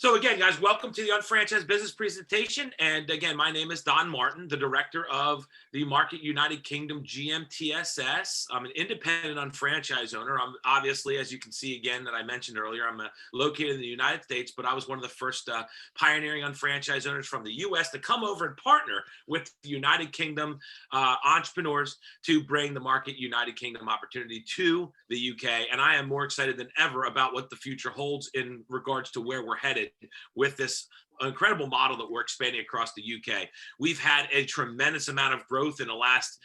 So again, guys, welcome to the Unfranchised Business Presentation. And again, my name is Don Martin, the director of the Market United Kingdom GMTSS. I'm an independent unfranchised owner. I'm obviously, as you can see again, that I mentioned earlier, I'm located in the United States, but I was one of the first pioneering unfranchised owners from the US to come over and partner with the United Kingdom entrepreneurs to bring the Market United Kingdom opportunity to the UK. And I am more excited than ever about what the future holds in regards to where we're headed with this incredible model that we're expanding across the UK. We've had a tremendous amount of growth in the last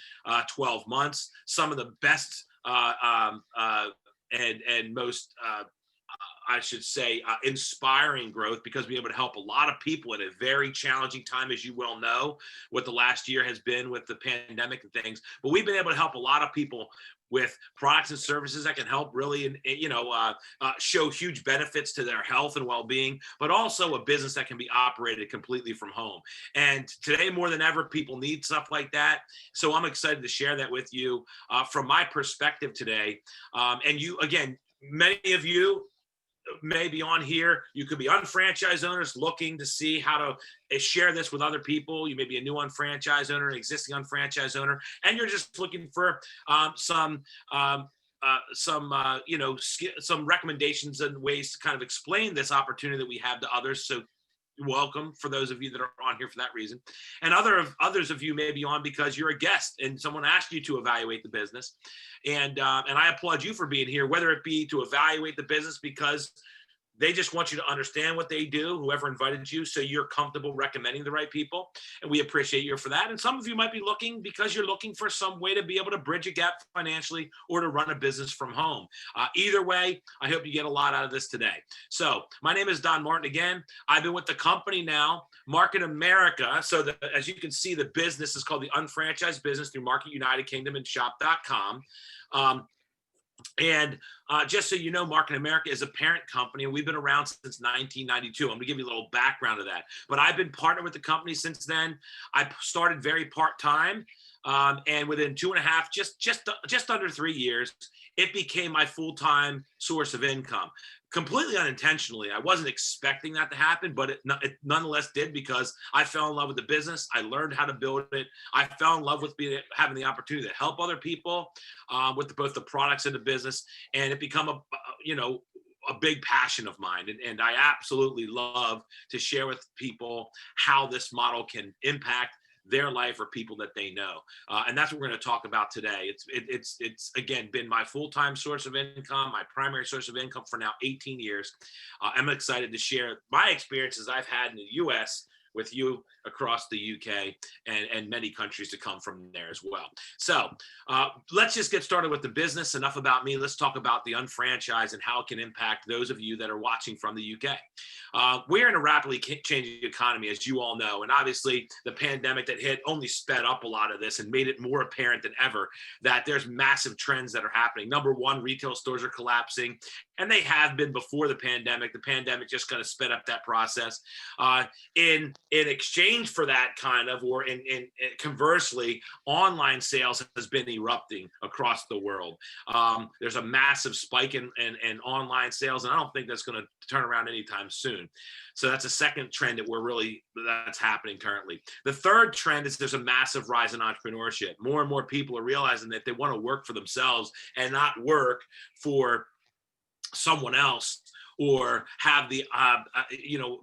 12 months. Some of the best and most I should say, inspiring growth, because we're able to help a lot of people at a very challenging time, as you well know, what the last year has been with the pandemic and things. But we've been able to help a lot of people with products and services that can help really, show huge benefits to their health and well-being, but also a business that can be operated completely from home. And today, more than ever, people need stuff like that. So I'm excited to share that with you from my perspective today. And you, again, many of you may be on here. You could be unfranchised owners looking to see how to share this with other people. You may be a new unfranchised owner, an existing unfranchised owner, and you're just looking for some recommendations and ways to kind of explain this opportunity that we have to others. So welcome for those of you that are on here for that reason. And others of you may be on because you're a guest and someone asked you to evaluate the business. And I applaud you for being here, whether it be to evaluate the business because they just want you to understand what they do, whoever invited you, so you're comfortable recommending the right people. And we appreciate you for that. And some of you might be looking because you're looking for some way to be able to bridge a gap financially or to run a business from home. Either way, I hope you get a lot out of this today. So my name is Don Martin again. I've been with the company now, Market America. So as you can see, the business is called the Unfranchised Business through Market United Kingdom and shop.com. And just so you know, Market America is a parent company, and we've been around since 1992. I'm going to give you a little background of that. But I've been partnered with the company since then. I started very part-time, and within 2.5, just under 3 years, it became my full-time source of income. Completely unintentionally. I wasn't expecting that to happen, but it nonetheless did, because I fell in love with the business. I learned how to build it. I fell in love with having the opportunity to help other people with both the products and the business, and it become a big passion of mine. And I absolutely love to share with people how this model can impact their life or people that they know. And that's what we're going to talk about today. It's again, been my full-time source of income, my primary source of income for now 18 years. I'm excited to share my experiences I've had in the US with you across the UK and many countries to come from there as well. So let's just get started with the business. Enough about me. Let's talk about the unfranchised and how it can impact those of you that are watching from the UK. We're in a rapidly changing economy, as you all know, and obviously the pandemic that hit only sped up a lot of this and made it more apparent than ever that there's massive trends that are happening. Number one, retail stores are collapsing, and they have been before the pandemic. The pandemic just kind of sped up that process. In exchange for that kind of, or in conversely, online sales has been erupting across the world. There's a massive spike in online sales, and I don't think that's going to turn around anytime soon. So that's a second trend that's happening currently. The third trend is there's a massive rise in entrepreneurship. More and more people are realizing that they want to work for themselves and not work for someone else, or have the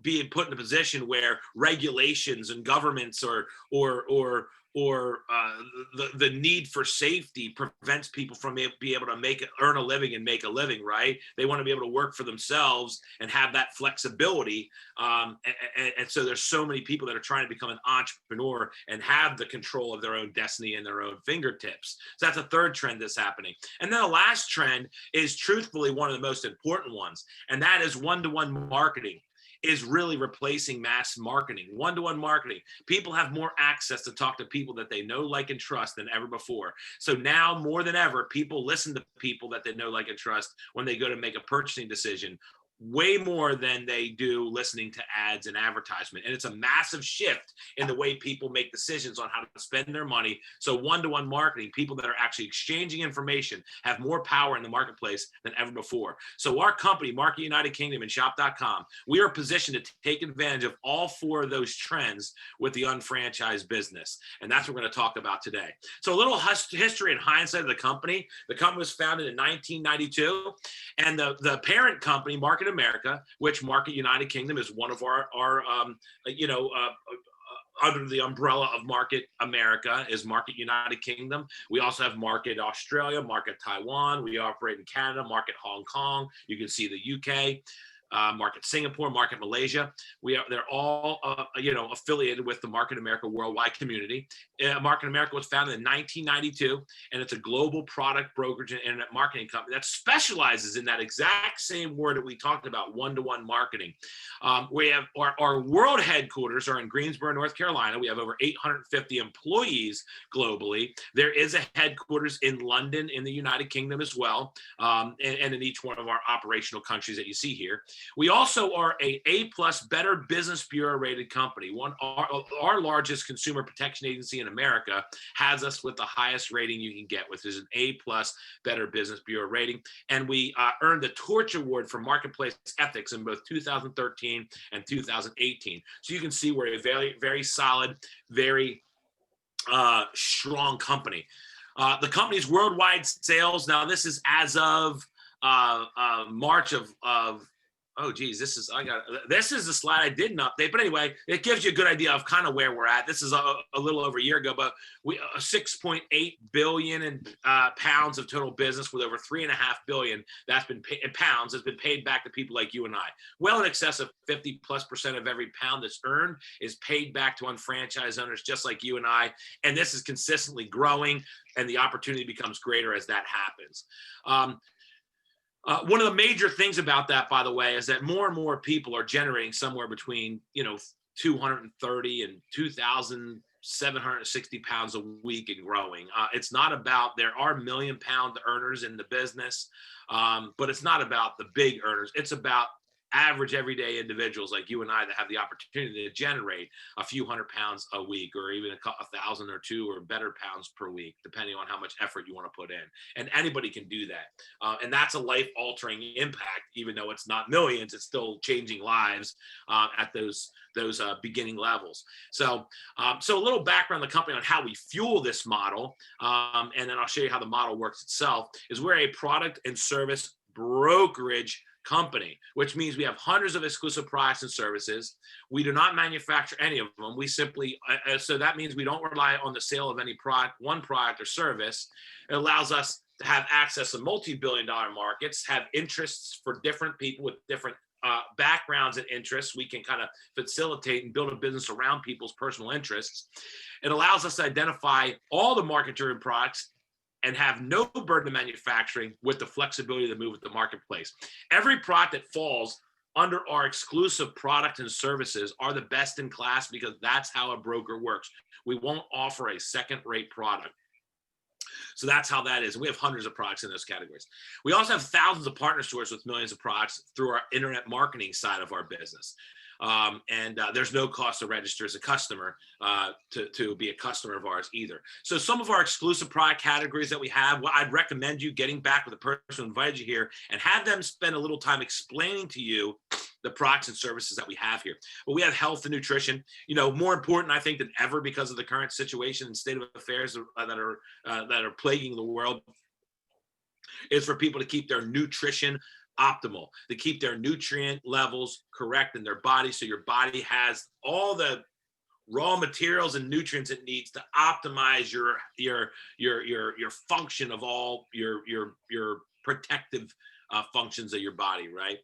being put in a position where regulations and governments or the need for safety prevents people from being able to earn a living and make a living, right? They want to be able to work for themselves and have that flexibility. And so there's so many people that are trying to become an entrepreneur and have the control of their own destiny in their own fingertips. So that's a third trend that's happening. And then the last trend is truthfully one of the most important ones, and that is one-to-one marketing is really replacing mass marketing. One-to-one marketing. People have more access to talk to people that they know, like, and trust than ever before. So now more than ever, people listen to people that they know, like, and trust when they go to make a purchasing decision, way more than they do listening to ads and advertisement. And it's a massive shift in the way people make decisions on how to spend their money. So one-to-one marketing, people that are actually exchanging information have more power in the marketplace than ever before. So our company, Market United Kingdom and Shop.com, we are positioned to take advantage of all four of those trends with the unfranchised business. And that's what we're going to talk about today. So a little history and hindsight of the company. The company was founded in 1992, and the parent company, Market America, which Market United Kingdom is one of our under the umbrella of Market America is Market United Kingdom. We also have Market Australia, Market Taiwan. We operate in Canada, Market Hong Kong. You can see the UK. Market Singapore, Market Malaysia. They're all affiliated with the Market America worldwide community. Market America was founded in 1992, and it's a global product brokerage and internet marketing company that specializes in that exact same word that we talked about, one-to-one marketing. We have our world headquarters are in Greensboro, North Carolina. We have over 850 employees globally. There is a headquarters in London in the United Kingdom as well, and in each one of our operational countries that you see here. We also are A+ Better Business Bureau rated company. Our largest consumer protection agency in America has us with the highest rating you can get, which is an A+ Better Business Bureau rating. And we earned the Torch Award for Marketplace Ethics in both 2013 and 2018. So you can see we're a very, very solid, very strong company. The company's worldwide sales, now this is as of March of oh geez, this is the slide I didn't update, but anyway, it gives you a good idea of kind of where we're at. This is a little over a year ago, but we 6.8 billion pounds of total business, with over 3.5 billion that's been in pounds has been paid back to people like you and I. Well in excess of 50+% of every pound that's earned is paid back to unfranchised owners just like you and I, and this is consistently growing, and the opportunity becomes greater as that happens. One of the major things about that, by the way, is that more and more people are generating somewhere between 230 and 2,760 pounds a week and growing. It's not about, there are million-pound earners in the business, but it's not about the big earners. It's about average everyday individuals like you and I that have the opportunity to generate a few hundred pounds a week, or even a 1,000 or two or better pounds per week, depending on how much effort you want to put in. And anybody can do that. And that's a life-altering impact, even though it's not millions, it's still changing lives at those beginning levels. So a little background on the company on how we fuel this model, and then I'll show you how the model works itself, is we're a product and service brokerage company, which means we have hundreds of exclusive products and services. We do not manufacture any of them. We simply, so that means we don't rely on the sale of any product, one product or service. It allows us to have access to multi-billion-dollar markets, have interests for different people with different backgrounds and interests. We can kind of facilitate and build a business around people's personal interests. It allows us to identify all the market-driven products and have no burden of manufacturing, with the flexibility to move with the marketplace. Every product that falls under our exclusive product and services are the best in class, because that's how a broker works. We won't offer a second-rate product. So that's how that is. And we have hundreds of products in those categories. We also have thousands of partner stores with millions of products through our internet marketing side of our business. There's no cost to register as a customer to be a customer of ours either. So some of our exclusive product categories that we have, well, I'd recommend you getting back with the person who invited you here and have them spend a little time explaining to you the products and services that we have here. But we have health and nutrition, more important, I think, than ever, because of the current situation and state of affairs that are plaguing the world, is for people to keep their nutrition optimal, to keep their nutrient levels correct in their body, so your body has all the raw materials and nutrients it needs to optimize your function of all your protective functions of your body, right?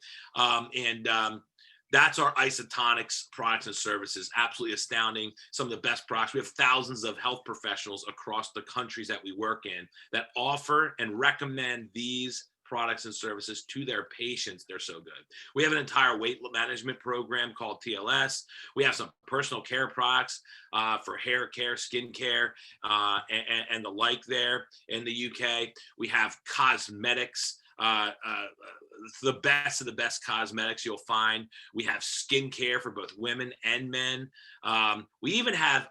That's our isotonics products and services. Absolutely astounding. Some of the best products. We have thousands of health professionals across the countries that we work in that offer and recommend these products and services to their patients. They're so good. We have an entire weight management program called TLS. We have some personal care products for hair care, skin care, and the like there in the UK. We have cosmetics the best of the best cosmetics you'll find. We have skincare for both women and men. We even have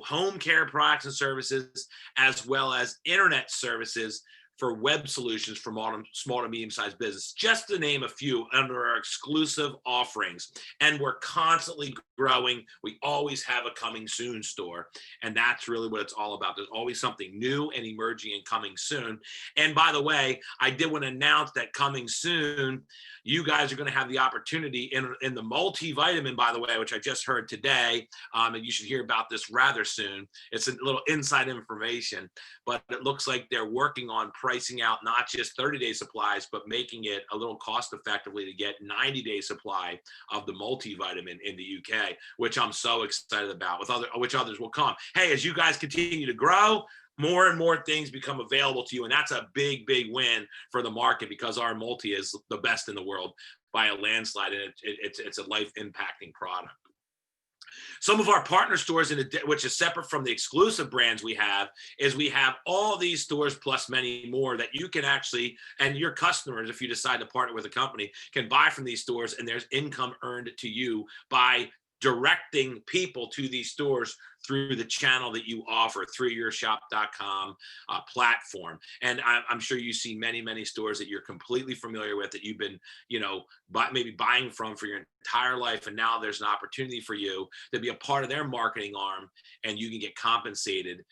home care products and services, as well as internet services for web solutions for small to medium-sized business, just to name a few under our exclusive offerings. And we're constantly growing. We always have a coming soon store. And that's really what it's all about. There's always something new and emerging and coming soon. And by the way, I did want to announce that coming soon, you guys are going to have the opportunity in the multivitamin, by the way, which I just heard today, and you should hear about this rather soon. It's a little inside information, but it looks like they're working on pricing out not just 30-day supplies, but making it a little cost effectively to get 90-day supply of the multivitamin in the UK, which I'm so excited about, which others will come. Hey, as you guys continue to grow, more and more things become available to you. And that's a big, big win for the market, because our multi is the best in the world by a landslide. And it's a life impacting product. Some of our partner stores, which is separate from the exclusive brands we have all these stores plus many more that you can actually, and your customers, if you decide to partner with a company, can buy from these stores, and there's income earned to you by directing people to these stores through the channel that you offer through your shop.com platform. And I'm sure you see many, many stores that you're completely familiar with, that you've been, maybe buying from for your entire life. And now there's an opportunity for you to be a part of their marketing arm, and you can get compensated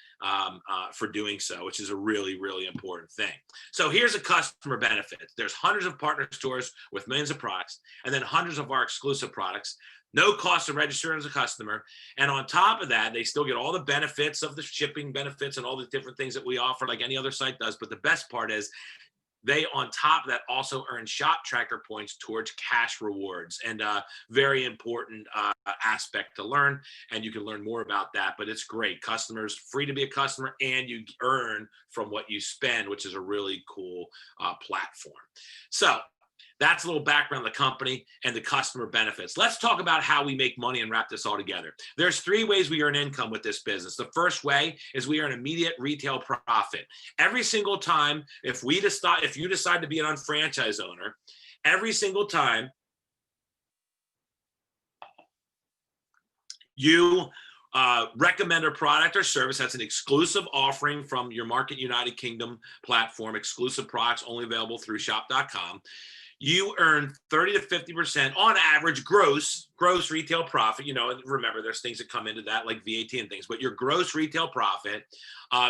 for doing so, which is a really, really important thing. So here's a customer benefit. There's hundreds of partner stores with millions of products, and then hundreds of our exclusive products. No cost to register as a customer. And on top of that, they still get all the benefits of the shipping benefits and all the different things that we offer, like any other site does. But the best part is they, on top of that, also earn shop tracker points towards cash rewards, and a very important aspect to learn. And you can learn more about that, but it's great. Customers, free to be a customer, and you earn from what you spend, which is a really cool platform. So that's a little background on the company and the customer benefits. Let's talk about how we make money and wrap this all together. There's 3 ways we earn income with this business. The first way is we earn immediate retail profit. Every single time, if you decide to be an unfranchised owner, every single time you recommend a product or service that's an exclusive offering from your Market United Kingdom platform, exclusive products only available through shop.com, you earn 30 to 50% on average gross retail profit. Remember, there's things that come into that like VAT and things, but your gross retail profit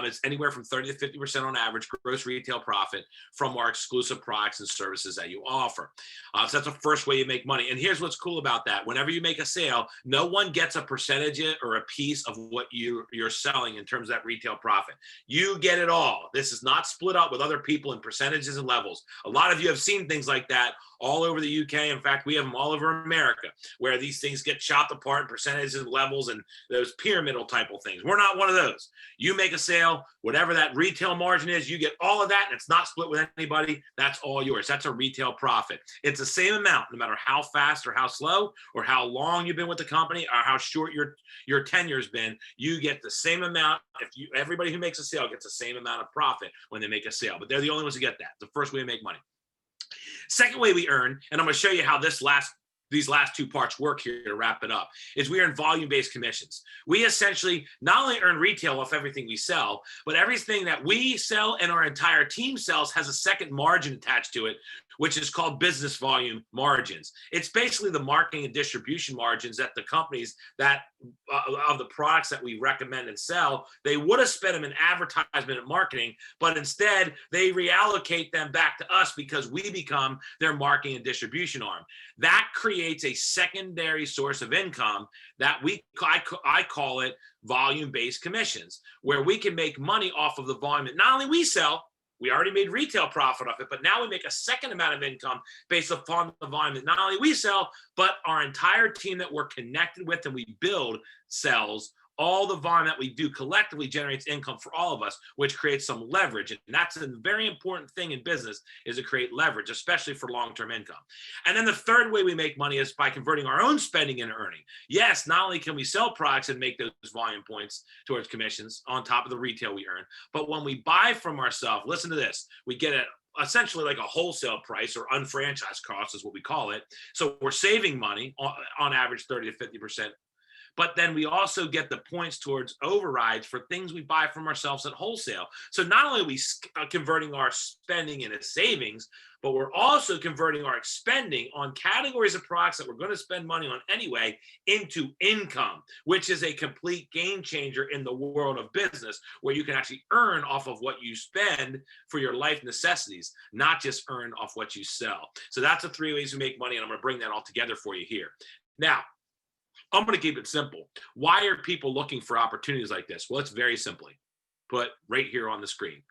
is anywhere from 30 to 50% on average gross retail profit from our exclusive products and services that you offer. So that's the first way you make money. And here's what's cool about that. Whenever you make a sale, no one gets a percentage or a piece of what you're selling in terms of that retail profit. You get it all. This is not split up with other people in percentages and levels. A lot of you have seen things like that all over the UK. In fact, we have them all over America, where these things get chopped apart in percentages and levels and those pyramidal type of things. We're not one of those. You make a sale, whatever that retail margin is, you get all of that, and it's not split with anybody. That's all yours. That's a retail profit. It's the same amount, no matter how fast or how slow or how long you've been with the company or how short your tenure's been. You get the same amount. Everybody who makes a sale gets the same amount of profit when they make a sale, but they're the only ones who get that. The first way to make money. Second way we earn, and I'm going to show you how these last 2 parts work here to wrap it up, is we earn volume-based commissions. We essentially not only earn retail off everything we sell, but everything that we sell and our entire team sells has a second margin attached to it, which is called business volume margins. It's basically the marketing and distribution margins that the companies that of the products that we recommend and sell, they would have spent them in advertisement and marketing, but instead they reallocate them back to us because we become their marketing and distribution arm. That creates a secondary source of income that I call it volume-based commissions, where we can make money off of the volume that not only we sell. We already made retail profit off it, but now we make a second amount of income based upon the volume that not only we sell, but our entire team that we're connected with and we build sells all the volume that we do collectively generates income for all of us, which creates some leverage. And that's a very important thing in business, is to create leverage, especially for long-term income. And then the third way we make money is by converting our own spending into earning. Yes, not only can we sell products and make those volume points towards commissions on top of the retail we earn, but when we buy from ourselves, listen to this, we get it essentially like a wholesale price, or unfranchised cost is what we call it. So we're saving money on average 30 to 50%. But then we also get the points towards overrides for things we buy from ourselves at wholesale. So not only are we converting our spending into savings, but we're also converting our expending on categories of products that we're going to spend money on anyway into income, which is a complete game changer in the world of business, where you can actually earn off of what you spend for your life necessities, not just earn off what you sell. So that's the 3 ways we make money, and I'm going to bring that all together for you here. Now, I'm going to keep it simple. Why are people looking for opportunities like this? Well, it's very simply put right here on the screen.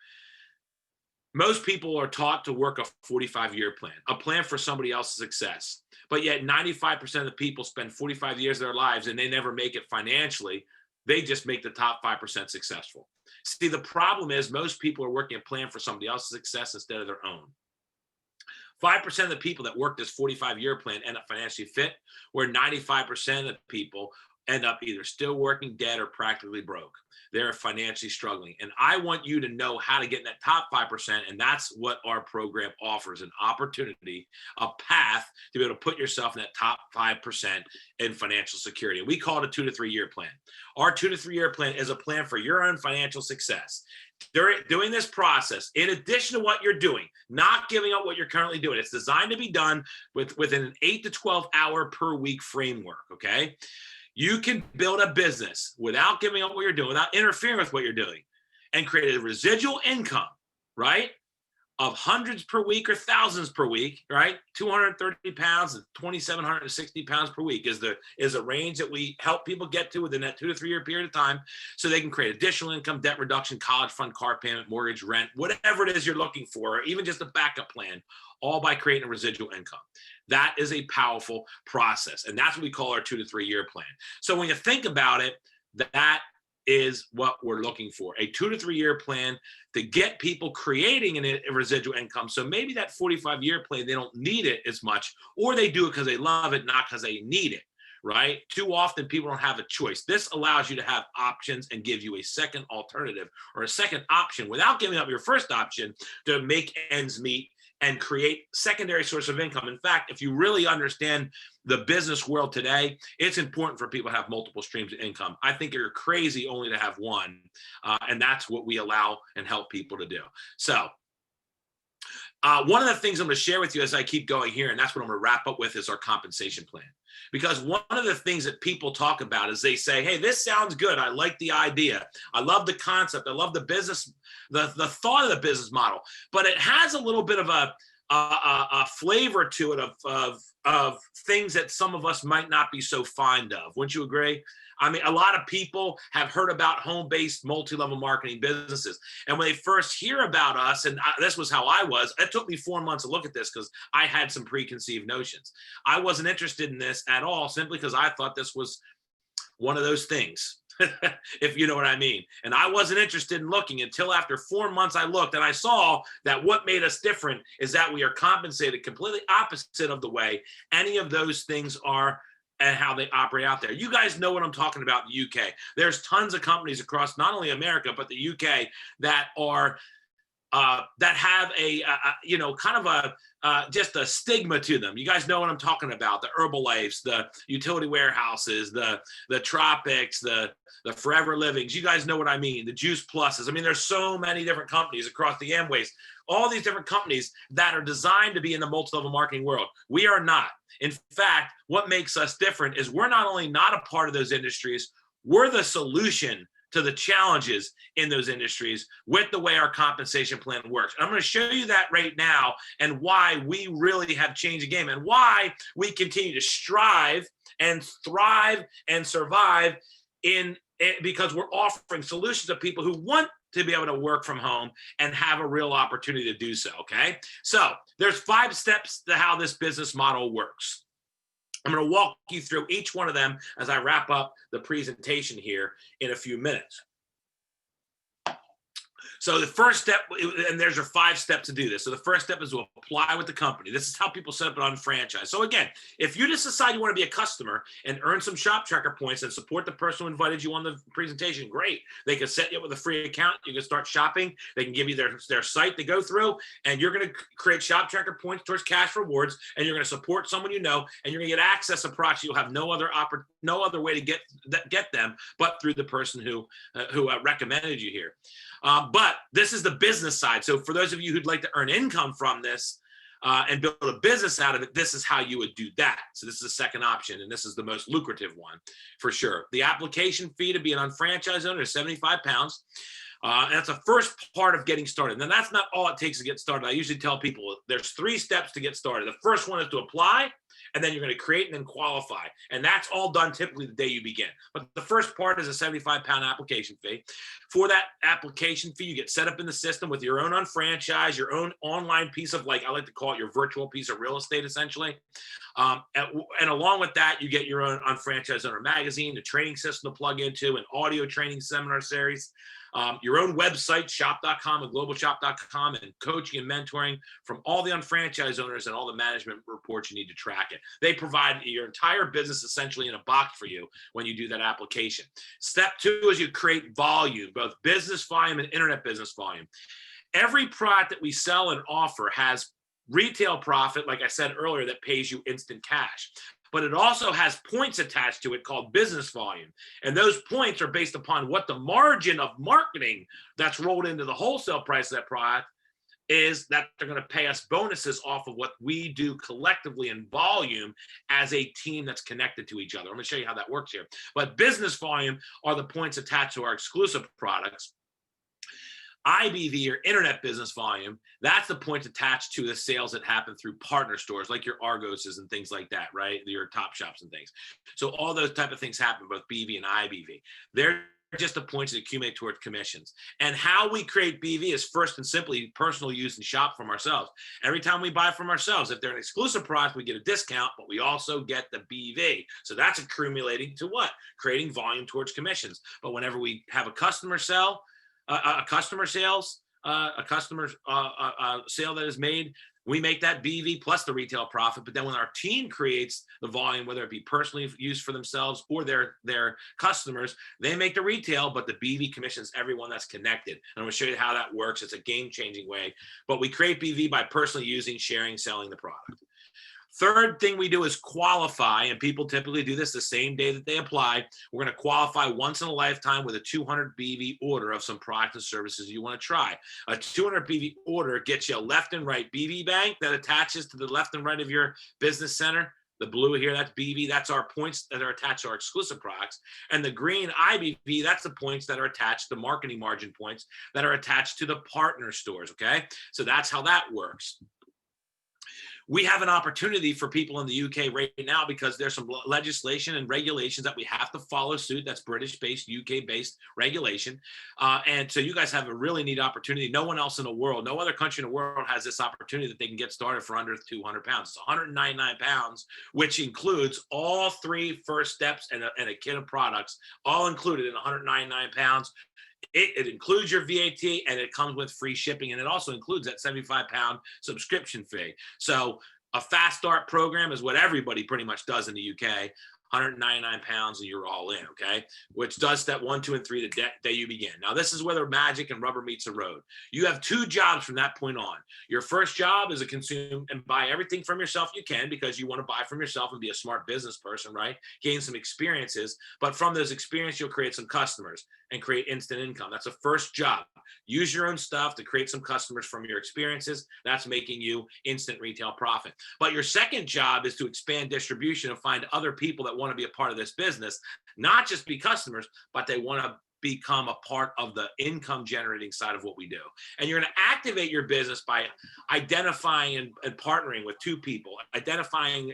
Most people are taught to work a 45-year plan, a plan for somebody else's success. But yet 95% of the people spend 45 years of their lives and they never make it financially. They just make the top 5% successful. See, the problem is most people are working a plan for somebody else's success instead of their own. 5% of the people that work this 45-year plan end up financially fit, where 95% of people end up either still working, dead, or practically broke. They're financially struggling. And I want you to know how to get in that top 5%. And that's what our program offers, an opportunity, a path to be able to put yourself in that top 5% in financial security. We call it a 2 to 3 year plan. Our 2 to 3 year plan is a plan for your own financial success. Doing this process, in addition to what you're doing, not giving up what you're currently doing. It's designed to be done within an 8 to 12 hour per week framework, okay? You can build a business without giving up what you're doing, without interfering with what you're doing, and create a residual income, right, of hundreds per week or thousands per week, right? 230 pounds and 2,760 pounds per week is a range that we help people get to within that 2 to 3 year period of time, so they can create additional income, debt reduction, college fund, car payment, mortgage, rent, whatever it is you're looking for, or even just a backup plan, all by creating a residual income. That is a powerful process. And that's what we call our 2 to 3 year plan. So when you think about it, that is what we're looking for, a 2 to 3 year plan to get people creating a residual income. So maybe that 45-year plan, they don't need it as much, or they do it because they love it, not because they need it, right? Too often people don't have a choice. This allows you to have options and give you a second alternative, or a second option, without giving up your first option, to make ends meet and create secondary source of income. In fact, if you really understand the business world today, it's important for people to have multiple streams of income. I think you're crazy only to have one. And that's what we allow and help people to do. So one of the things I'm going to share with you as I keep going here, and that's what I'm going to wrap up with, is our compensation plan. Because one of the things that people talk about is they say, hey, this sounds good. I like the idea. I love the concept. I love the business, the thought of the business model. But it has a little bit of a flavor to it of things that some of us might not be so fond of. Wouldn't you agree? I mean, a lot of people have heard about home-based multi-level marketing businesses. And when they first hear about us, and this was how I was, it took me 4 months to look at this because I had some preconceived notions. I wasn't interested in this at all, simply because I thought this was one of those things, if you know what I mean. And I wasn't interested in looking until after 4 months I looked, and I saw that what made us different is that we are compensated completely opposite of the way any of those things are and how they operate out there. You guys know what I'm talking about in the UK. There's tons of companies across not only America, but the UK that are that have a kind of just a stigma to them. You guys know what I'm talking about. The Herbalifes, the utility warehouses, the Tropics, the Forever Livings. You guys know what I mean. The Juice Pluses. I mean, there's so many different companies across the Amways, all these different companies that are designed to be in the multi-level marketing world. We are not. In fact, what makes us different is we're not only not a part of those industries, we're the solution to the challenges in those industries with the way our compensation plan works. I'm going to show you that right now, and why we really have changed the game, and why we continue to strive and thrive and survive because we're offering solutions to people who want to be able to work from home and have a real opportunity to do so, okay? So there's 5 steps to how this business model works. I'm going to walk you through each one of them as I wrap up the presentation here in a few minutes. So the first step, and there's your 5 steps to do this. So the first step is to apply with the company. This is how people set up an unfranchise. So again, if you just decide you want to be a customer and earn some shop tracker points and support the person who invited you on the presentation, great. They can set you up with a free account. You can start shopping. They can give you their site to go through, and you're going to create shop tracker points towards cash rewards, and you're going to support someone you know, and you're going to get access to products you'll have no other way to get them but through the person who recommended you here. But this is the business side. So for those of you who'd like to earn income from this and build a business out of it, this is how you would do that. So this is the second option, and this is the most lucrative one for sure. The application fee to be an unfranchised owner is £75. And that's the first part of getting started. Now, that's not all it takes to get started. I usually tell people there's 3 steps to get started. The first one is to apply, and then you're going to create and then qualify. And that's all done typically the day you begin. But the first part is a £75 application fee. For that application fee, you get set up in the system with your own unfranchise, your own online piece of, like I like to call it, your virtual piece of real estate, essentially. And along with that, you get your own unfranchised owner magazine, the training system to plug into, an audio training seminar series, your own website, shop.com and globalshop.com, and coaching and mentoring from all the unfranchised owners and all the management reports you need to track it. They provide your entire business essentially in a box for you when you do that application. Step 2 is you create volume, both business volume and internet business volume. Every product that we sell and offer has retail profit, like I said earlier, that pays you instant cash. But it also has points attached to it called business volume. And those points are based upon what the margin of marketing that's rolled into the wholesale price of that product is, that they're going to pay us bonuses off of what we do collectively in volume as a team that's connected to each other. I'm going to show you how that works here. But business volume are the points attached to our exclusive products. IBV, or internet business volume, that's the points attached to the sales that happen through partner stores like your Argoses and things like that, right? Your Top Shops and things. So all those type of things happen, both BV and IBV. They're just the points that accumulate towards commissions. And how we create BV is first and simply personal use and shop from ourselves. Every time we buy from ourselves, if they're an exclusive product, we get a discount, but we also get the BV. So that's accumulating to what? Creating volume towards commissions. But whenever we have a customer sale, a customer sale that is made, we make that BV plus the retail profit. But then when our team creates the volume, whether it be personally used for themselves or their customers, they make the retail, but the BV commissions everyone that's connected. And I'm going to show you how that works. It's a game-changing way. But we create BV by personally using, sharing, selling the product. Third thing we do is qualify, and people typically do this the same day that they apply. We're going to qualify once in a lifetime with a 200 BV order of some products and services you want to try. A 200 BV order gets you a left and right BV bank that attaches to the left and right of your business center. The blue here, that's BV. That's our points that are attached to our exclusive products. And the green IBV, that's the points that are attached, the marketing margin points that are attached to the partner stores, okay? So that's how that works. We have an opportunity for people in the UK right now because there's some legislation and regulations that we have to follow suit. That's British-based, UK-based regulation. And so you guys have a really neat opportunity. No one else in the world, no other country in the world has this opportunity that they can get started for under 200 pounds. It's 199 pounds, which includes all 3 first steps and a kit of products, all included in 199 pounds. It includes your VAT, and it comes with free shipping, and it also includes that £75 subscription fee. So a fast start program is what everybody pretty much does in the UK. 199 pounds and you're all in, okay? Which does step 1, 2, and 3 the day you begin. Now, this is where the magic and rubber meets the road. You have 2 jobs from that point on. Your first job is to consume and buy everything from yourself you can, because you want to buy from yourself and be a smart business person, right? Gain some experiences, but from those experiences, you'll create some customers and create instant income. That's the first job. Use your own stuff to create some customers from your experiences. That's making you instant retail profit. But your second job is to expand distribution and find other people that want to be a part of this business, not just be customers, but they want to become a part of the income generating side of what we do. And you're going to activate your business by identifying and partnering with two people, identifying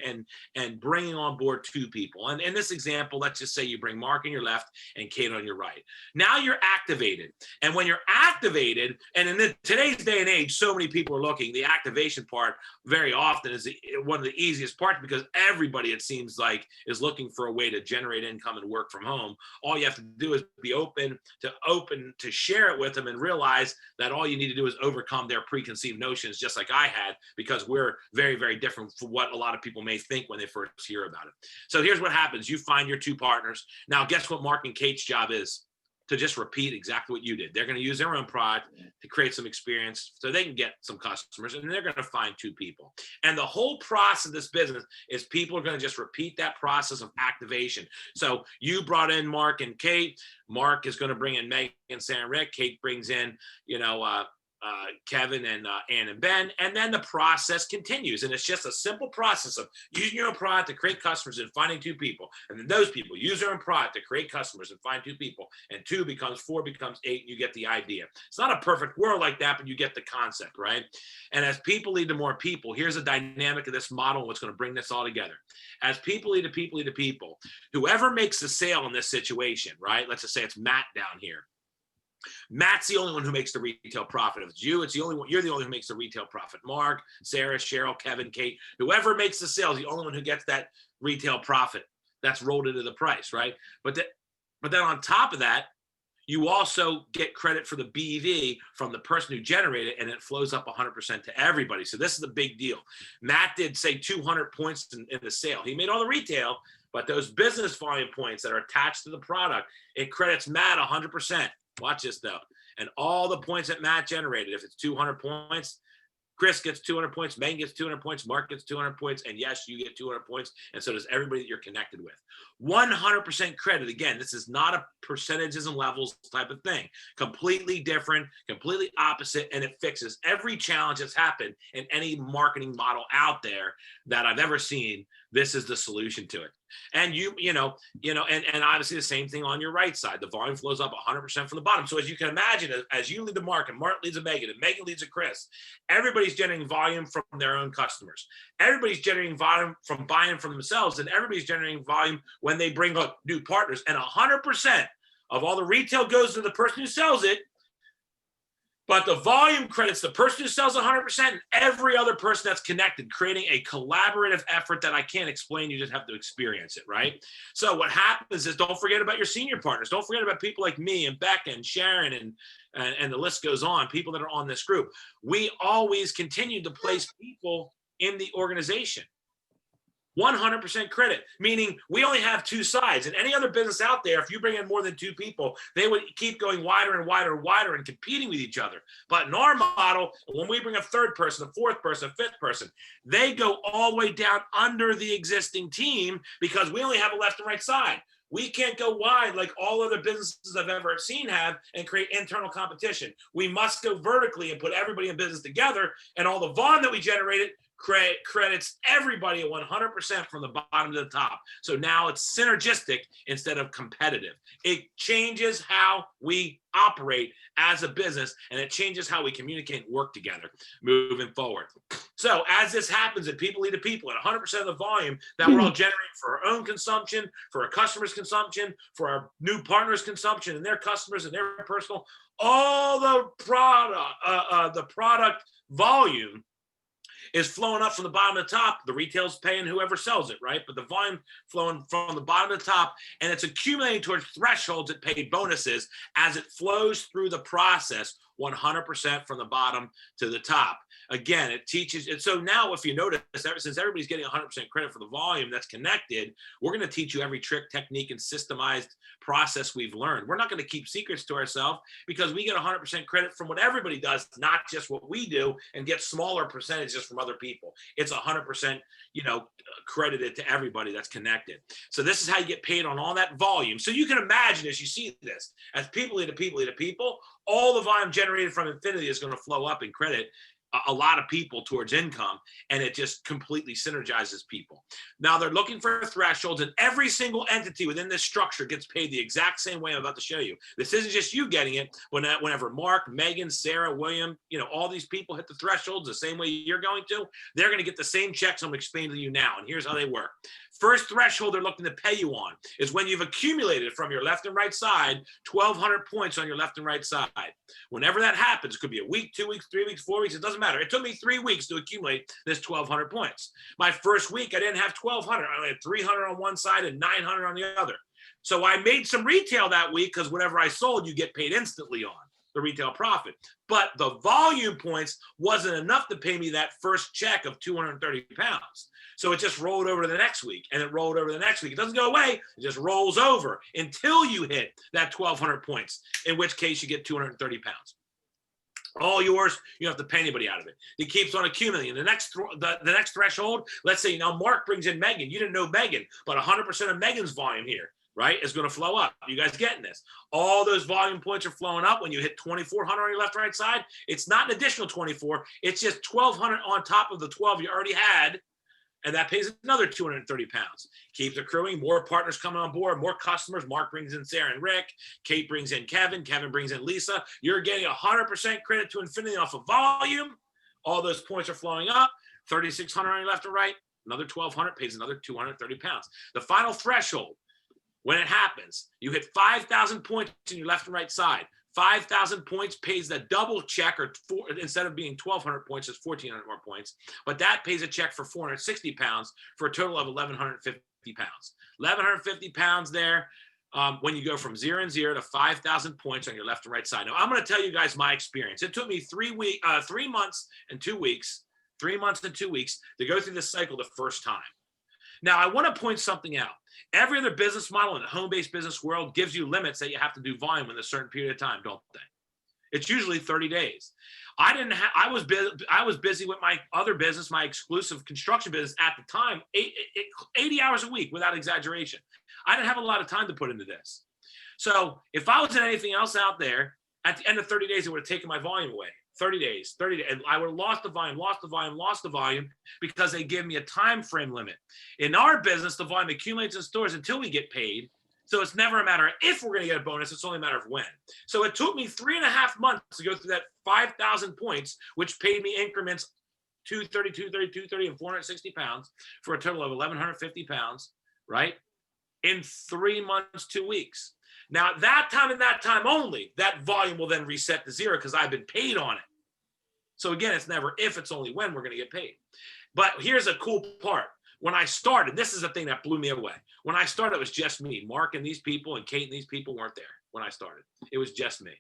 and bringing on board two people. And in this example, let's just say you bring Mark on your left and Kate on your right. Now you're activated. And when you're activated, and in today's day and age, so many people are looking, the activation part very often is one of the easiest parts, because everybody, it seems like, is looking for a way to generate income and work from home. All you have to do is be open to share it with them, and realize that all you need to do is overcome their preconceived notions, just like I had, because we're very, very different from what a lot of people may think when they first hear about it. So here's what happens. You find your two partners. Now, guess what Mark and Kate's job is? To just repeat exactly what you did. They're going to use their own product to create some experience so they can get some customers, and they're going to find two people. And the whole process of this business is people are going to just repeat that process of activation. So you brought in Mark and Kate. Mark is going to bring in Megan, Sarah, and Rick. Kate brings in, Kevin and Ann and Ben, and then the process continues. And it's just a simple process of using your own product to create customers and finding two people. And then those people use their own product to create customers and find two people. And 2 becomes 4 becomes 8, and you get the idea. It's not a perfect world like that, but you get the concept, right? And as people lead to more people, here's the dynamic of this model and what's going to bring this all together. As people lead to people lead to people, whoever makes the sale in this situation, right? Let's just say it's Matt down here. Matt's the only one who makes the retail profit. If it's you, it's the only one. You're the only one who makes the retail profit. Mark, Sarah, Cheryl, Kevin, Kate, whoever makes the sale is the only one who gets that retail profit that's rolled into the price, right? But then on top of that, you also get credit for the BEV from the person who generated it, and it flows up 100% to everybody. So this is the big deal. Matt did, say, 200 points in the sale. He made all the retail, but those business volume points that are attached to the product, it credits Matt 100%. Watch this though. And all the points that Matt generated, if it's 200 points, Chris gets 200 points, Megan gets 200 points, Mark gets 200 points, and yes, you get 200 points, and so does everybody that you're connected with. 100% credit. Again, this is not a percentages and levels type of thing. Completely different, completely opposite, and it fixes every challenge that's happened in any marketing model out there that I've ever seen. This is the solution to it. And and obviously the same thing on your right side. The volume flows up 100% from the bottom. So as you can imagine, as you lead to Mark, and Mark leads to Megan, and Megan leads to Chris, everybody's generating volume from their own customers. Everybody's generating volume from buying from themselves, and everybody's generating volume when they bring up new partners. And 100% of all the retail goes to the person who sells it, but the volume credits the person who sells 100% and every other person that's connected, creating a collaborative effort that I can't explain. You just have to experience it, right? So what happens is, don't forget about your senior partners. Don't forget about people like me and Becca and Sharon and the list goes on, people that are on this group. We always continue to place people in the organization. 100% credit, meaning we only have two sides. In any other business out there, if you bring in more than two people, they would keep going wider and wider and wider and competing with each other. But in our model, when we bring a third person, a fourth person, a fifth person, they go all the way down under the existing team, because we only have a left and right side. We can't go wide like all other businesses I've ever seen have and create internal competition. We must go vertically and put everybody in business together, and all the volume that we generated credits everybody 100% from the bottom to the top. So now it's synergistic instead of competitive. It changes how we operate as a business, and it changes how we communicate and work together moving forward. So as this happens, and people lead to people at 100% of the volume that we're all generating for our own consumption, for our customers' consumption, for our new partners' consumption, and their customers and their personal, all the product volume is flowing up from the bottom to the top. The retail's paying whoever sells it, right? But the volume flowing from the bottom to the top, and it's accumulating towards thresholds that pay bonuses as it flows through the process, 100% from the bottom to the top. Again, it teaches it. So now if you notice, since everybody's getting 100% credit for the volume that's connected, we're going to teach you every trick, technique, and systemized process we've learned. We're not going to keep secrets to ourselves, because we get 100% credit from what everybody does, not just what we do, and get smaller percentages from other people. It's 100%, credited to everybody that's connected. So this is how you get paid on all that volume. So you can imagine, as you see this, as people lead to people lead to people, all the volume generated from infinity is going to flow up in credit a lot of people towards income, and it just completely synergizes people. Now they're looking for thresholds, and every single entity within this structure gets paid the exact same way I'm about to show you. This isn't just you getting it. Whenever Mark, Megan, Sarah, William, all these people hit the thresholds the same way you're going to, they're going to get the same checks I'm explaining to you now. And here's how they work. First threshold they're looking to pay you on is when you've accumulated from your left and right side 1,200 points on your left and right side. Whenever that happens, it could be a week, 2 weeks, 3 weeks, 4 weeks, it doesn't matter. It took me 3 weeks to accumulate this 1,200 points. My first week, I didn't have 1,200. I had 300 on one side and 900 on the other. So I made some retail that week because whatever I sold, you get paid instantly on the retail profit. But the volume points wasn't enough to pay me that first check of 230 pounds. So it just rolled over to the next week, and it rolled over to the next week. It doesn't go away. It just rolls over until you hit that 1,200 points, in which case you get 230 pounds. All yours. You don't have to pay anybody out of it. It keeps on accumulating. The next threshold, let's say now Mark brings in Megan. You didn't know Megan, but 100% of Megan's volume here, right, is going to flow up. You guys getting this? All those volume points are flowing up when you hit 2,400 on your left and right side. It's not an additional 24. It's just 1,200 on top of the 12 you already had. And that pays another 230 pounds. Keeps accruing, more partners coming on board, more customers. Mark brings in Sarah and Rick. Kate brings in Kevin. Kevin brings in Lisa. You're getting 100% credit to infinity off of volume. All those points are flowing up. 3,600 on your left and right. Another 1,200 pays another 230 pounds. The final threshold, when it happens, you hit 5,000 points on your left and right side. 5,000 points pays the double check, or instead of being 1,200 points, it's 1,400 more points. But that pays a check for 460 pounds for a total of 1,150 pounds. 1,150 pounds there when you go from 0 and 0 to 5,000 points on your left and right side. Now, I'm going to tell you guys my experience. It took me 3 months and 2 weeks, 3 months and 2 weeks to go through this cycle the first time. Now, I want to point something out. Every other business model in the home-based business world gives you limits that you have to do volume in a certain period of time, don't they? It's usually 30 days. I was busy with my other business, my exclusive construction business at the time, 80 hours a week without exaggeration. I didn't have a lot of time to put into this. So if I was in anything else out there, at the end of 30 days, it would have taken my volume away. 30 days, and I would have lost the volume because they give me a time frame limit. In our business, the volume accumulates in stores until we get paid. So it's never a matter of if we're going to get a bonus, it's only a matter of when. So it took me 3.5 months to go through that 5,000 points, which paid me increments 230, 230, 230, and 460 pounds for a total of 1,150 pounds, right? In 3 months, 2 weeks. Now, at that time and that time only, that volume will then reset to 0 because I've been paid on it. So again, it's never if, it's only when we're going to get paid. But here's a cool part. When I started, this is the thing that blew me away. When I started, it was just me. Mark and these people and Kate and these people weren't there when I started. It was just me.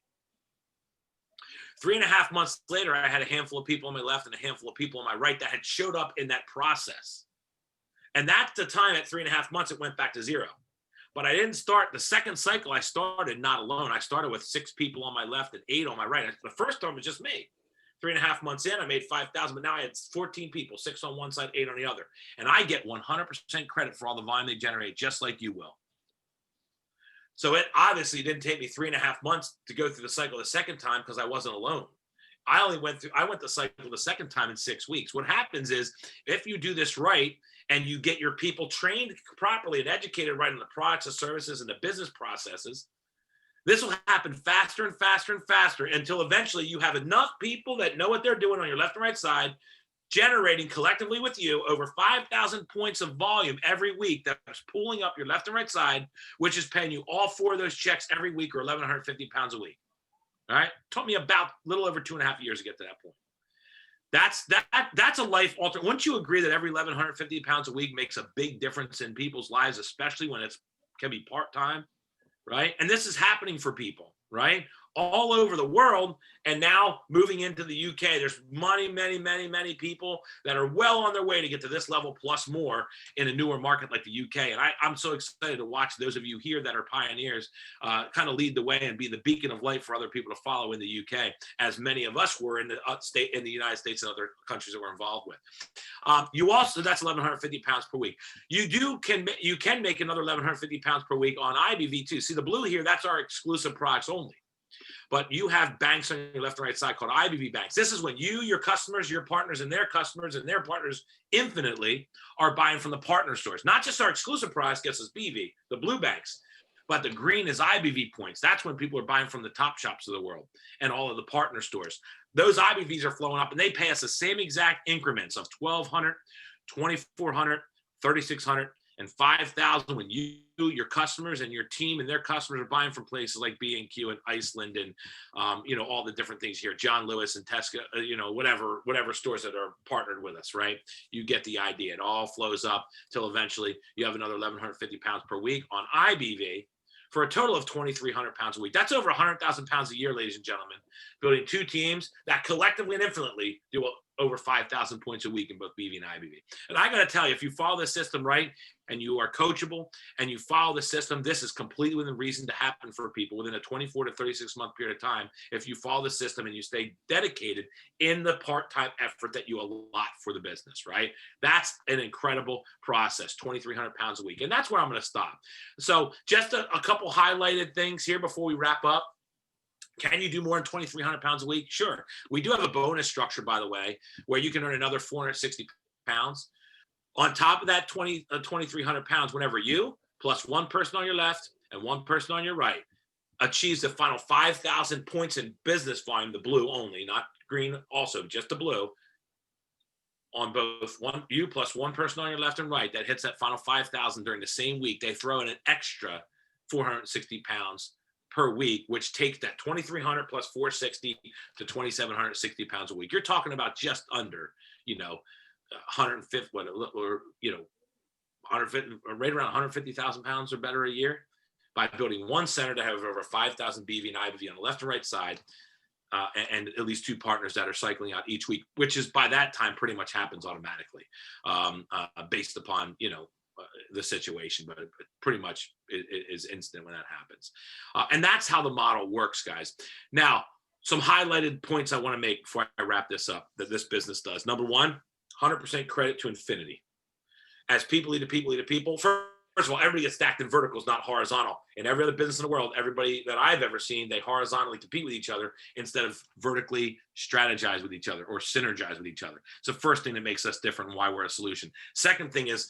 3.5 months later, I had a handful of people on my left and a handful of people on my right that had showed up in that process. And that's the time at 3.5 months, it went back to 0. But I didn't start the second cycle. I started not alone. I started with 6 people on my left and 8 on my right. The first time was just me. 3.5 months in, I made 5,000, but now I had 14 people, 6 on one side, 8 on the other. And I get 100% credit for all the volume they generate, just like you will. So it obviously didn't take me 3.5 months to go through the cycle the second time because I wasn't alone. I went the cycle the second time in 6 weeks. What happens is if you do this right and you get your people trained properly and educated right on the products and services and the business processes, this will happen faster and faster and faster until eventually you have enough people that know what they're doing on your left and right side, generating collectively with you over 5,000 points of volume every week that's pulling up your left and right side, which is paying you all 4 of those checks every week or 1,150 pounds a week. All right. It took me about a little over 2.5 years to get to that point. That's a life alter. Wouldn't you agree that every 1,150 pounds a week makes a big difference in people's lives, especially when it can be part-time, right? And this is happening for people, right? All over the world, and now moving into the UK, there's many people that are well on their way to get to this level plus more in a newer market like the UK. And I'm so excited to watch those of you here that are pioneers kind of lead the way and be the beacon of light for other people to follow in the UK, as many of us were in the United States and other countries that we're involved with. You also, that's 1,150 pounds per week. You can make another 1,150 pounds per week on IBV too. See the blue here, that's our exclusive products only. But you have banks on your left and right side called IBV banks. This is when you, your customers, your partners, and their customers and their partners infinitely are buying from the partner stores. Not just our exclusive price gets us BV, the blue banks, but the green is IBV points. That's when people are buying from the top shops of the world and all of the partner stores. Those IBVs are flowing up, and they pay us the same exact increments of 1,200, 2,400, 3,600, and 5,000 when you, your customers and your team and their customers are buying from places like B&Q and Iceland and all the different things here, John Lewis and Tesco, whatever stores that are partnered with us, right? You get the idea. It all flows up till eventually you have another 1,150 pounds per week on IBV for a total of 2,300 pounds a week. That's over 100,000 pounds a year, ladies and gentlemen, building two teams that collectively and infinitely do over 5,000 points a week in both BV and IBV. And I got to tell you, if you follow this system right and you are coachable and you follow the system, this is completely within reason to happen for people within a 24 to 36 month period of time. If you follow the system and you stay dedicated in the part-time effort that you allot for the business, right? That's an incredible process, 2,300 pounds a week. And that's where I'm going to stop. So just a couple highlighted things here before we wrap up. Can you do more than 2,300 pounds a week? Sure. We do have a bonus structure, by the way, where you can earn another 460 pounds. On top of that 2,300 pounds, whenever you, plus one person on your left and one person on your right, achieves the final 5,000 points in business volume, the blue only, not green, also just the blue, on both you plus one person on your left and right, that hits that final 5,000 during the same week, they throw in an extra 460 pounds per week, which takes that 2,300 plus 460 to 2,760 pounds a week. You're talking about just under, 150, or 150, right around 150,000 pounds or better a year by building one center to have over 5,000 BV and IBV on the left and right side, and at least two partners that are cycling out each week, which is by that time pretty much happens automatically, based upon, the situation, but it pretty much is instant when that happens. And that's how the model works, guys. Now, some highlighted points I want to make before I wrap this up that this business does. Number one, 100% credit to infinity. As people lead to people lead to people. First of all, everybody gets stacked in verticals, not horizontal. In every other business in the world, everybody that I've ever seen, they horizontally compete with each other instead of vertically strategize with each other or synergize with each other. It's the first thing that makes us different and why we're a solution. Second thing is,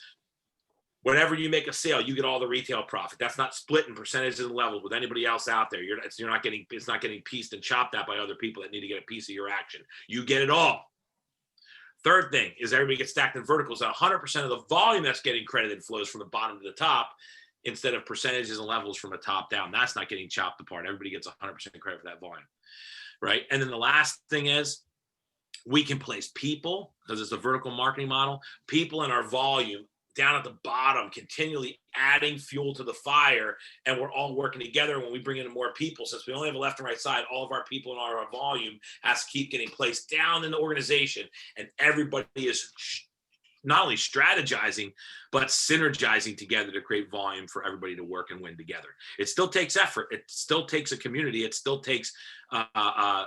whenever you make a sale, you get all the retail profit. That's not split in percentages and levels with anybody else out there. It's not getting pieced and chopped out by other people that need to get a piece of your action. You get it all. Third thing is everybody gets stacked in verticals. That 100% of the volume that's getting credited flows from the bottom to the top instead of percentages and levels from the top down. That's not getting chopped apart. Everybody gets 100% credit for that volume, right? And then the last thing is we can place people, because it's a vertical marketing model, people in our volume down at the bottom, continually adding fuel to the fire, and we're all working together. When we bring in more people, since we only have a left and right side, all of our people in our volume has to keep getting placed down in the organization, and everybody is not only strategizing, but synergizing together to create volume for everybody to work and win together. It still takes effort. It still takes a community. It still takes a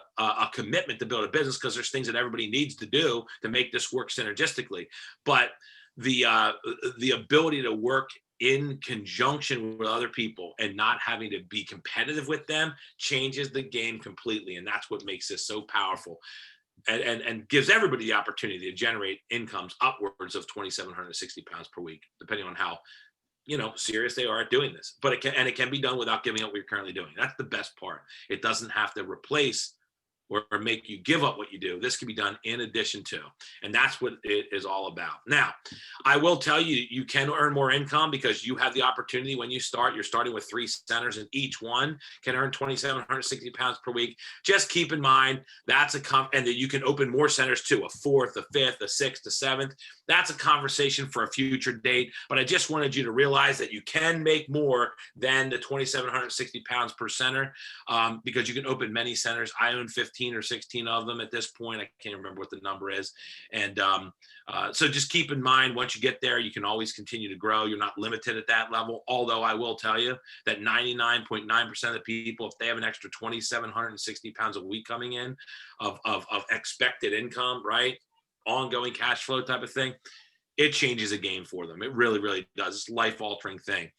commitment to build a business, because there's things that everybody needs to do to make this work synergistically. But the ability to work in conjunction with other people and not having to be competitive with them changes the game completely. And that's what makes this so powerful and gives everybody the opportunity to generate incomes upwards of 2,760 pounds per week, depending on how serious they are at doing this. But it can be done without giving up what you're currently doing. That's the best part. It doesn't have to replace or make you give up what you do. This can be done in addition to, and that's what it is all about. Now, I will tell you, you can earn more income because you have the opportunity when you start. You're starting with 3 centers, and each one can earn 2,760 pounds per week. Just keep in mind that's and that you can open more centers too, a 4th, a 5th, a 6th, a 7th. That's a conversation for a future date. But I just wanted you to realize that you can make more than the 2,760 pounds per center, because you can open many centers. I own 15 or 16 of them at this point. I can't remember what the number is. And so just keep in mind, once you get there, you can always continue to grow. You're not limited at that level. Although I will tell you that 99.9% of the people, if they have an extra 2,760 pounds a week coming in of expected income, right? Ongoing cash flow type of thing, it changes the game for them. It really, really does. It's a life-altering thing.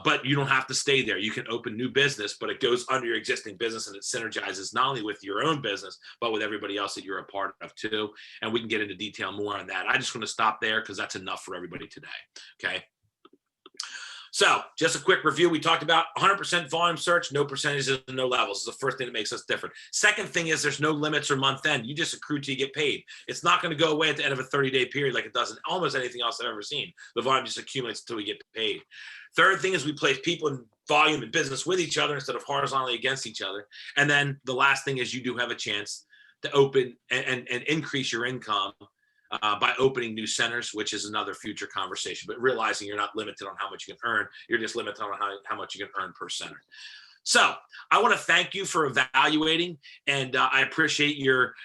But you don't have to stay there. You can open new business, but it goes under your existing business and it synergizes not only with your own business, but with everybody else that you're a part of too. And we can get into detail more on that. I just want to stop there because that's enough for everybody today. Okay. So just a quick review. We talked about 100% volume search, no percentages and no levels. This is the first thing that makes us different. Second thing is there's no limits or month end. You just accrue till you get paid. It's not going to go away at the end of a 30-day period like it does in almost anything else I've ever seen. The volume just accumulates until we get paid. Third thing is we place people in volume and business with each other instead of horizontally against each other. And then the last thing is you do have a chance to open and increase your income by opening new centers, which is another future conversation, but realizing you're not limited on how much you can earn, you're just limited on how much you can earn per center. So I want to thank you for evaluating, and I appreciate your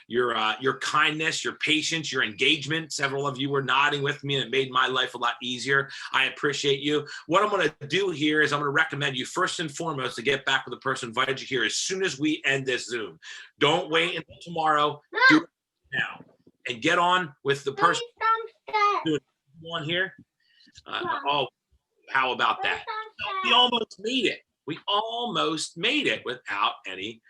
kindness, your patience, your engagement. Several of you were nodding with me, and it made my life a lot easier. I appreciate you. What I'm going to do here is I'm going to recommend you first and foremost to get back with the person who invited you here as soon as we end this Zoom. Don't wait until tomorrow. Do it now. And get on with the person on here. Oh, how about that? We almost made it. We almost made it without any,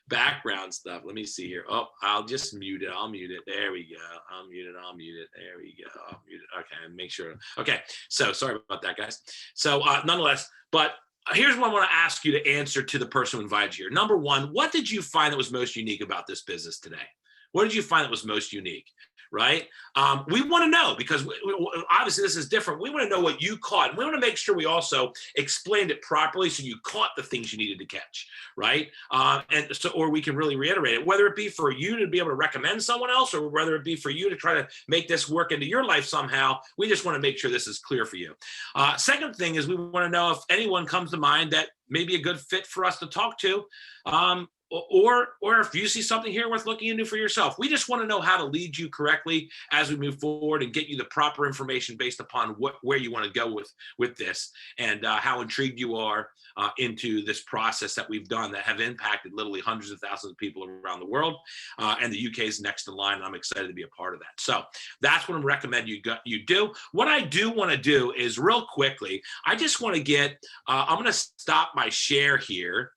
background stuff. Let me see here. Oh, I'll just mute it. I'll mute it. There we go. I'll mute it. There we go. I'll mute it. Okay, make sure. Okay, so sorry about that, guys. So nonetheless, but here's what I want to ask you to answer to the person who invited you here. Number one, what did you find that was most unique about this business today? What did you find that was most unique? Right? We want to know because obviously this is different. We want to know what you caught. We want to make sure we also explained it properly so you caught the things you needed to catch, right? And so, or we can really reiterate it, whether it be for you to be able to recommend someone else or whether it be for you to try to make this work into your life somehow. We just want to make sure this is clear for you. Second thing is we want to know if anyone comes to mind that may be a good fit for us to talk to. Or if you see something here worth looking into for yourself. We just want to know how to lead you correctly as we move forward and get you the proper information based upon where you want to go with this and how intrigued you are into this process that we've done that have impacted literally hundreds of thousands of people around the world. And the UK is next in line, and I'm excited to be a part of that. So that's what I recommend you do. What I do want to do is real quickly, I just want to get, I'm going to stop my share here.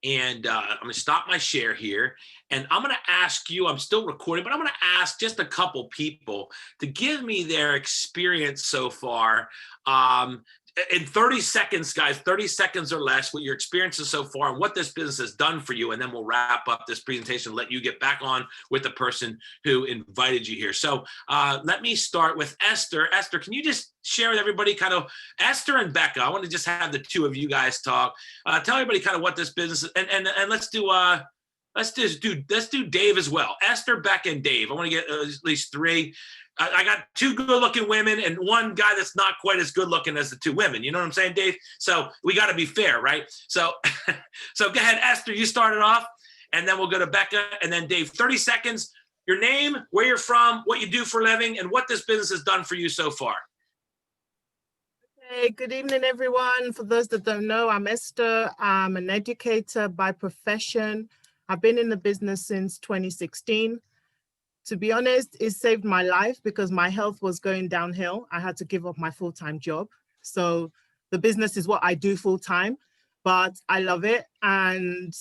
And I'm going to stop my share here. And I'm going to ask you, I'm still recording, but I'm going to ask just a couple people to give me their experience so far. In 30 seconds, guys, 30 seconds or less, what your experiences so far and what this business has done for you. And then we'll wrap up this presentation and let you get back on with the person who invited you here. So let me start with Esther. Esther, can you just share with everybody kind of Esther and Becca? I want to just have the two of you guys talk. Tell everybody kind of what this business is. And let's do Dave as well. Esther, Becca, and Dave. I want to get at least three. I got two good-looking women and one guy that's not quite as good-looking as the two women. You know what I'm saying, Dave? So we got to be fair, right? So, so go ahead, Esther. You start it off, and then we'll go to Becca, and then Dave. 30 seconds. Your name, where you're from, what you do for a living, and what this business has done for you so far. Hey, good evening, everyone. For those that don't know, I'm Esther. I'm an educator by profession. I've been in the business since 2016. To be honest, it saved my life because my health was going downhill. I had to give up my full-time job. So the business is what I do full-time, but I love it. And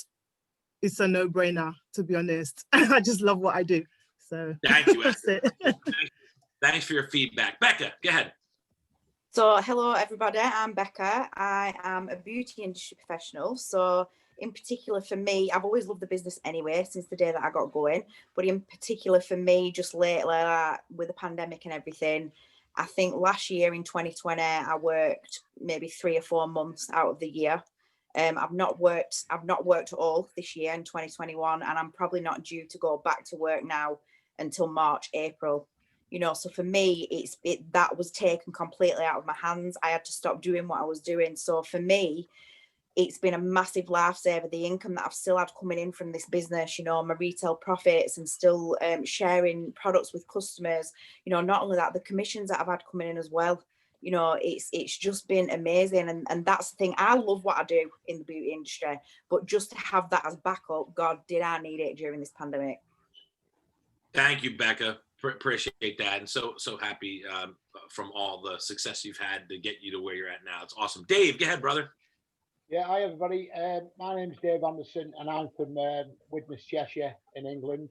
it's a no-brainer, to be honest. I just love what I do. So thank you, that's it. Thanks for your feedback. Becca, go ahead. So hello, everybody. I'm Becca. I am a beauty industry professional. So in particular for me, I've always loved the business anyway, since the day that I got going. But in particular for me, just lately, with the pandemic and everything, I think last year in 2020, I worked maybe 3 or 4 months out of the year. I've not worked at all this year in 2021, and I'm probably not due to go back to work now until March, April. You know, so for me, that was taken completely out of my hands. I had to stop doing what I was doing. So for me, it's been a massive lifesaver, the income that I've still had coming in from this business, you know, my retail profits and still sharing products with customers. You know, not only that, the commissions that I've had coming in as well. You know, it's just been amazing. And that's the thing. I love what I do in the beauty industry, but just to have that as backup, God, did I need it during this pandemic. Thank you, Becca. Appreciate that, and so happy from all the success you've had to get you to where you're at now. It's awesome. Dave, go ahead, brother. Yeah, hi everybody. My name's Dave Anderson, and I'm from Widnes, Cheshire, in England.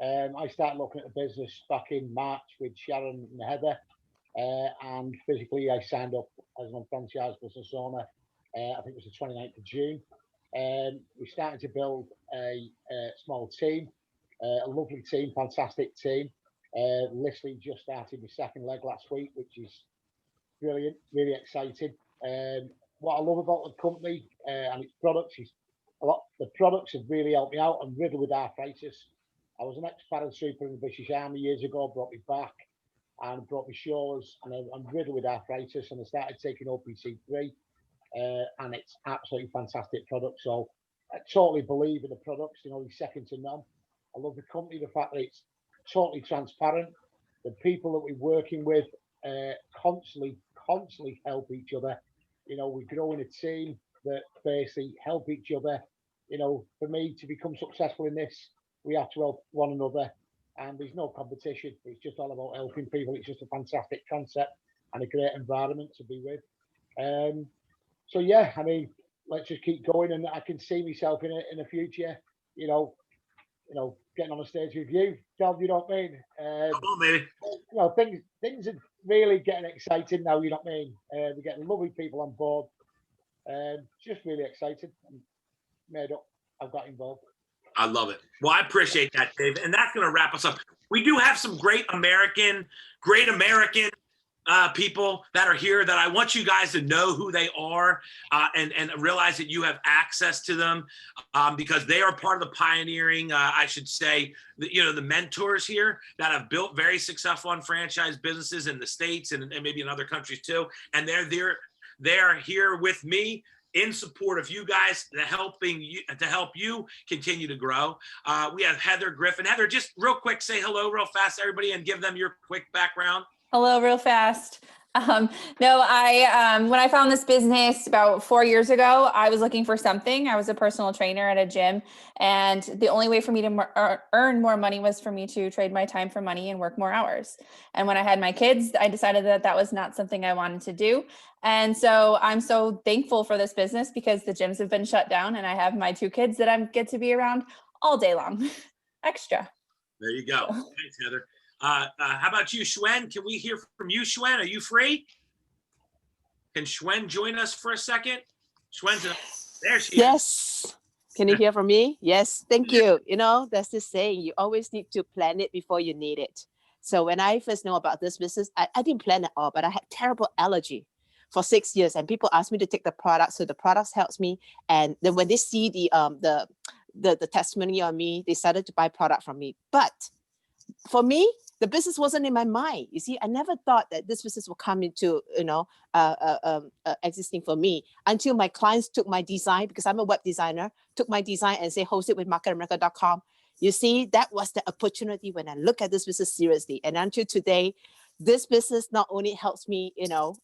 I started looking at the business back in March with Sharon and Heather, and physically I signed up as an franchise business owner. I think it was the 29th of June. We started to build a small team, a lovely team, fantastic team. Literally just started my second leg last week, which is brilliant, really exciting. What I love about the company and its products is the products have really helped me out. I'm riddled with arthritis. I was an ex-paratrooper in the British Army years ago, brought me back and brought me shoulders, and I'm riddled with arthritis, and I started taking OPC3, and it's absolutely fantastic product. So I totally believe in the products, it's second to none. I love the company, the fact that it's totally transparent. The people that we're working with constantly help each other. We grow in a team that basically help each other. For me to become successful in this, we have to help one another, and there's no competition. It's just all about helping people. It's just a fantastic concept and a great environment to be with. So yeah, I mean, let's just keep going, and I can see myself in the future. Getting on the stage with you, John. You know what I mean? Come on, baby. Things are really getting exciting now. You know what I mean? We're getting lovely people on board. Just really excited. I'm made up. I've got involved. I love it. Well, I appreciate that, Dave. And that's going to wrap us up. We do have some great American people that are here that I want you guys to know who they are and realize that you have access to them because they are part of the pioneering, I should say, the mentors here that have built very successful franchise businesses in the States and maybe in other countries too. And they're here with me in support of you guys, to help you continue to grow. We have Heather Griffin. Heather, just real quick, say hello real fast, everybody, and give them your quick background. Hello, real fast. When I found this business about 4 years ago, I was looking for something. I was a personal trainer at a gym, and the only way for me to earn more money was for me to trade my time for money and work more hours. And when I had my kids, I decided that was not something I wanted to do. And so I'm so thankful for this business because the gyms have been shut down and I have my 2 kids that I get to be around all day long. Extra. There you go. Thanks, Heather. How about you, Shwen? Can we hear from you, Shwen? Are you free? Can Shwen join us for a second? Shwen's there. She is. Yes. Can you hear from me? Yes. Thank you. There's this saying, you always need to plan it before you need it. So when I first know about this business, I didn't plan at all, but I had terrible allergy for 6 years, and people asked me to take the product. So the products helps me. And then when they see the testimony on me, they started to buy product from me. But for me, the business wasn't in my mind. You see, I never thought that this business would come into, existing for me until my clients took my design, because I'm a web designer, took my design and say, host it with marketamerica.com. You see, that was the opportunity when I look at this business seriously. And until today, this business not only helps me,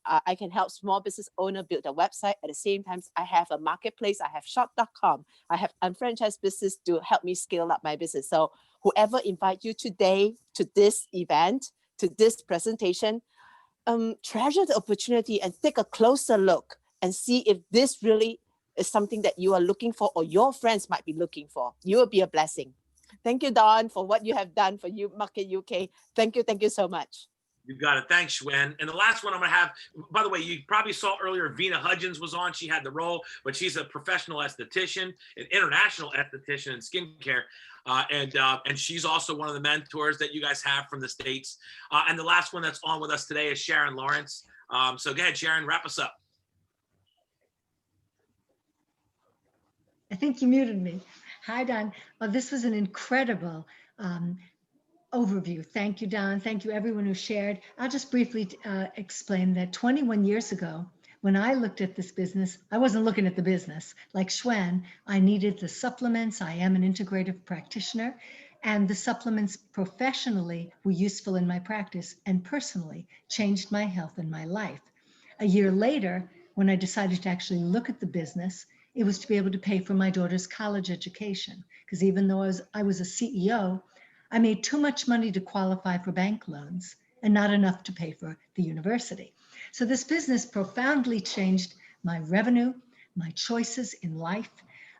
I can help small business owner build a website. At the same time, I have a marketplace. I have shop.com. I have unfranchised business to help me scale up my business. So whoever invite you today to this event, to this presentation, treasure the opportunity and take a closer look and see if this really is something that you are looking for or your friends might be looking for. You will be a blessing. Thank you, Dawn, for what you have done for you, Market UK. Thank you so much. You got it. Thanks, Shwen. And the last one I'm going to have, by the way, you probably saw earlier, Vina Hudgens was on. She had the role, but she's a professional esthetician, an international esthetician in skincare. And she's also one of the mentors that you guys have from the States. And the last one that's on with us today is Sharon Lawrence. So go ahead, Sharon, wrap us up. I think you muted me. Hi, Don. Well, this was an incredible overview. Thank you, Don. Thank you, everyone who shared. I'll just briefly explain that 21 years ago, when I looked at this business, I wasn't looking at the business. Like Shwen, I needed the supplements. I am an integrative practitioner, and the supplements professionally were useful in my practice and personally changed my health and my life. A year later, when I decided to actually look at the business, it was to be able to pay for my daughter's college education. Because even though I was a CEO, I made too much money to qualify for bank loans and not enough to pay for the university. So this business profoundly changed my revenue, my choices in life,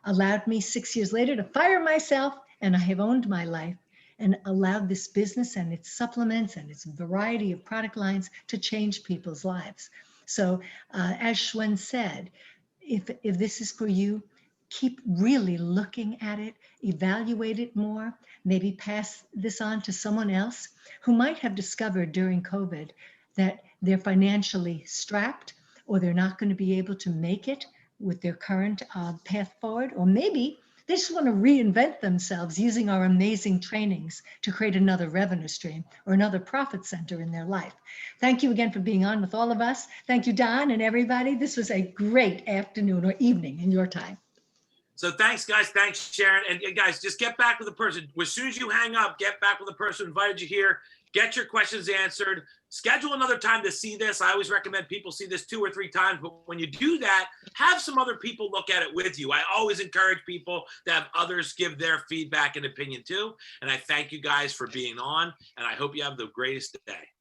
allowed me 6 years later to fire myself, and I have owned my life and allowed this business and its supplements and its variety of product lines to change people's lives. So as Shwen said, if this is for you, keep really looking at it, evaluate it more, maybe pass this on to someone else who might have discovered during COVID that they're financially strapped or they're not going to be able to make it with their current path forward, or maybe they just want to reinvent themselves using our amazing trainings to create another revenue stream or another profit center in their life. Thank you again for being on with all of us. Thank you, Don and everybody. This was a great afternoon or evening in your time. So thanks, guys. Thanks, Sharon. And guys, just get back with the person. As soon as you hang up, get back with the person who invited you here. Get your questions answered. Schedule another time to see this. I always recommend people see this 2 or 3 times. But when you do that, have some other people look at it with you. I always encourage people to have others give their feedback and opinion too. And I thank you guys for being on. And I hope you have the greatest day.